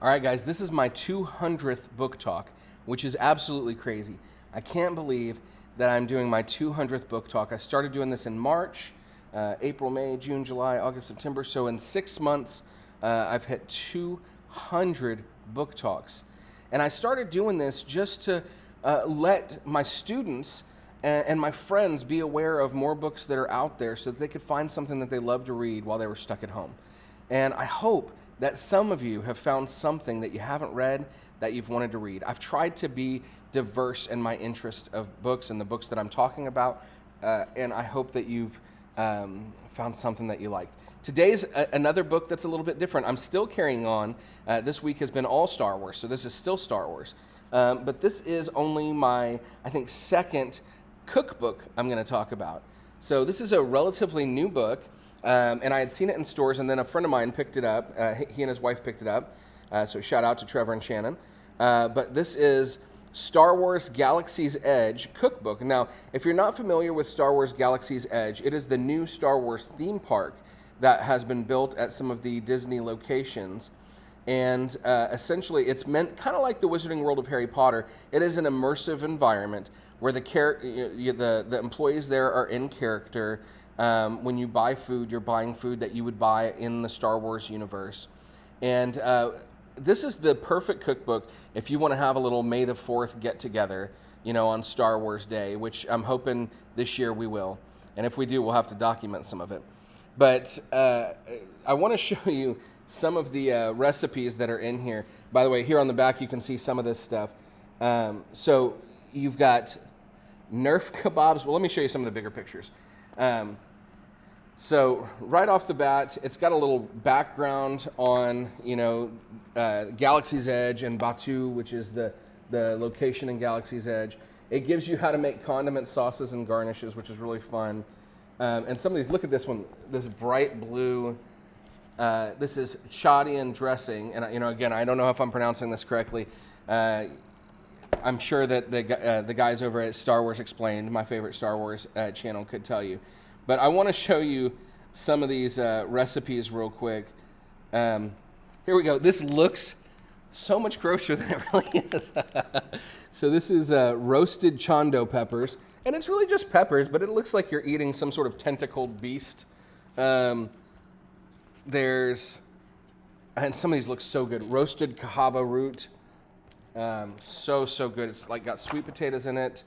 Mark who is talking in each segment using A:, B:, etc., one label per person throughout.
A: All right, guys, this is my 200th book talk, which is absolutely crazy. I can't believe that I'm doing my 200th book talk. I started doing this in March, April, May, June, July, August, September. So in 6 months, I've hit 200 book talks. And I started doing this just to let my students and my friends be aware of more books that are out there so that they could find something that they love to read while they were stuck at home. And I hope that some of you have found something that you haven't read that you've wanted to read. I've tried to be diverse in my interest of books and the books that I'm talking about, and I hope that you've found something that you liked. Today's another book that's a little bit different. I'm still carrying on. This week has been all Star Wars, so this is still Star Wars. But this is only my, I think, second cookbook I'm going to talk about. So this is a relatively new book. And I had seen it in stores, and then a friend of mine picked it up. He and his wife picked it up. So shout out to Trevor and Shannon. But this is Star Wars Galaxy's Edge Cookbook. Now, if you're not familiar with Star Wars Galaxy's Edge, it is the new Star Wars theme park that has been built at some of the Disney locations. And essentially, it's meant kind of like the Wizarding World of Harry Potter. It is an immersive environment where the employees there are in character. When you buy food, you're buying food that you would buy in the Star Wars universe. And this is the perfect cookbook if you want to have a little May the 4th get-together, on Star Wars Day, which I'm hoping this year we will. And if we do, we'll have to document some of it. But I want to show you some of the recipes that are in here. By the way, here on the back, you can see some of this stuff. So you've got Nerf kebabs. Well, let me show you some of the bigger pictures. So right off the bat, it's got a little background on, Galaxy's Edge and Batuu, which is the location in Galaxy's Edge. It gives you how to make condiment sauces and garnishes, which is really fun. And some of these, look at this one, this bright blue. This is Chadian dressing, and again, I don't know if I'm pronouncing this correctly. I'm sure that the guys over at Star Wars Explained, my favorite Star Wars channel, could tell you. But I want to show you some of these recipes real quick. Here we go. This looks so much grosser than it really is. So this is roasted chondo peppers, and it's really just peppers, but it looks like you're eating some sort of tentacled beast. And some of these look so good. Roasted kahava root. So good. It's like got sweet potatoes in it.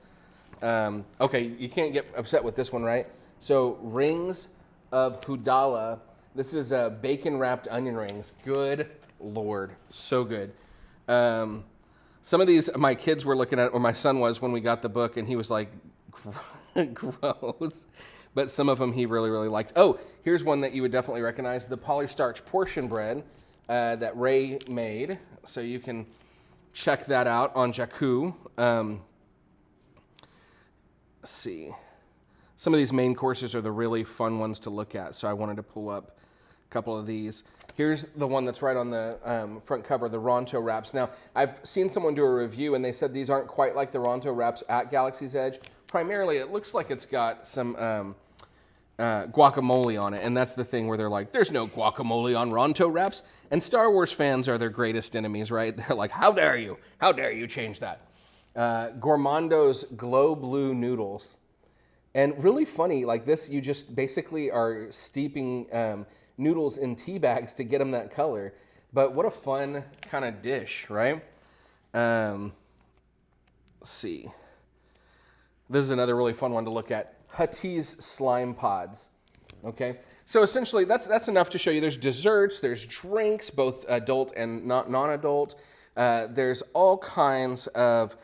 A: Okay, you can't get upset with this one, right? So rings of hudala. This is bacon wrapped onion rings. Good Lord, so good. Some of these my kids were looking at, or my son was when we got the book, and he was like, gross. But some of them he really, really liked. Oh, here's one that you would definitely recognize: the polystarch portion bread that Ray made. So you can check that out on Jakku. Let's see. Some of these main courses are the really fun ones to look at, so I wanted to pull up a couple of these. Here's the one that's right on the front cover, the Ronto wraps. Now, I've seen someone do a review, and they said these aren't quite like the Ronto wraps at Galaxy's Edge. Primarily, it looks like it's got some guacamole on it, and that's the thing where they're like, there's no guacamole on Ronto wraps. And Star Wars fans are their greatest enemies, right? They're like, how dare you? How dare you change that? Gourmando's Glow Blue Noodles. And really funny, like this, you just basically are steeping noodles in tea bags to get them that color. But what a fun kind of dish, right? Let's see. This is another really fun one to look at. Huttese slime pods. Okay, so essentially that's enough to show you. There's desserts, there's drinks, both adult and non-adult. There's all kinds of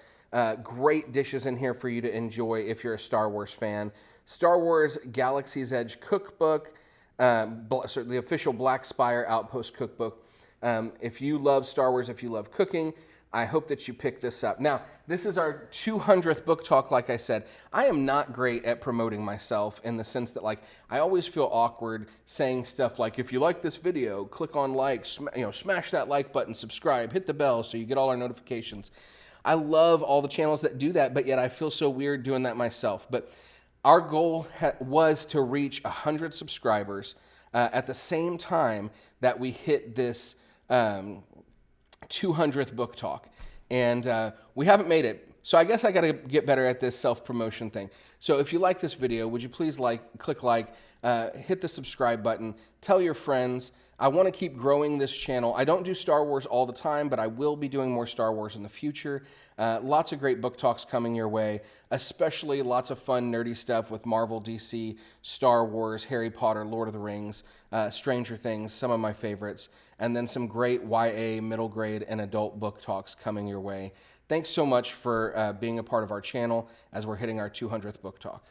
A: great dishes in here for you to enjoy if you're a Star Wars fan. Star Wars Galaxy's Edge Cookbook, the official Black Spire Outpost Cookbook. If you love Star Wars, if you love cooking, I hope that you pick this up. Now, this is our 200th book talk, like I said. I am not great at promoting myself in the sense that, I always feel awkward saying stuff like, if you like this video, click on like, smash that like button, subscribe, hit the bell so you get all our notifications. I love all the channels that do that, but yet I feel so weird doing that myself. But our goal was to reach 100 subscribers at the same time that we hit this 200th book talk, and we haven't made it. So I guess I got to get better at this self-promotion thing. So if you like this video, would you please click like, hit the subscribe button, tell your friends. I want to keep growing this channel. I don't do Star Wars all the time, but I will be doing more Star Wars in the future. Lots of great book talks coming your way, especially lots of fun, nerdy stuff with Marvel, DC, Star Wars, Harry Potter, Lord of the Rings, Stranger Things, some of my favorites, and then some great YA, middle grade, and adult book talks coming your way. Thanks so much for being a part of our channel as we're hitting our 200th book talk.